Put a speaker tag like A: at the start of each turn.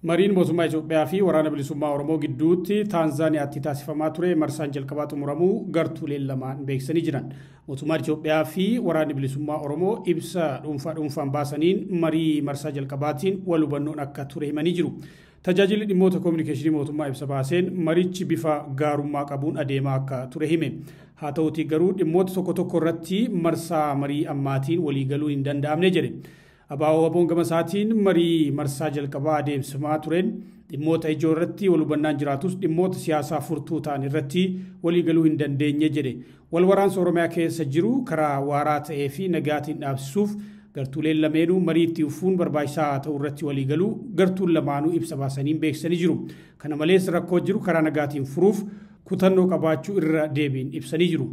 A: Mariin mootummaa Itoophiyaa fi waraana bilisummaa Oromoo gidduutti Taanzaaniyaatti taasifamaa ture marsaan jalqabaa xumuramuu gartuuleen lamaan beeksisanii jiran. Mootummaan Itoophiyaa fi waraanni bilisummaa Oromoo ibsa dhuunfaan baasaniin marii marsaa jalqabaatiin wal hubannoon akka ture himanii jiru. Tajaajilli dhimmoota koominikeeshinii mootummaa ibsa baaseen marichi bifa gaarummaa qabuun adeemaa akka ture hime. Haa ta'uutii garuu dhimmoota tokko irratti marsaa marii ammaatiin waliigaluu hin danda'amne jedhe. Abaaboo Aboon Gamasaatiin marii marsaa jalqabaa adeemsifamaa tureen dhimmoota ijoo irratti wal hubannaan jiraatus dhimmoota siyaasaa furtuu ta'an irratti waliigaluu hin dandeenye jedhe. Wal waraansa Oromiyaa keessa jiru karaa waaraa ta'ee fi nagaatiin dhaabsisuuf gartuuleen lameenuu marii itti fufuun barbaachisaa ta'uu irratti waliigaluu gartuun lamaanuu ibsa baasaniin beeksisanii jiru. Kana malees rakkoo jiru karaa nagaatiin furuuf kutannoo qabaachuu irra deebiin ibsanii jiru.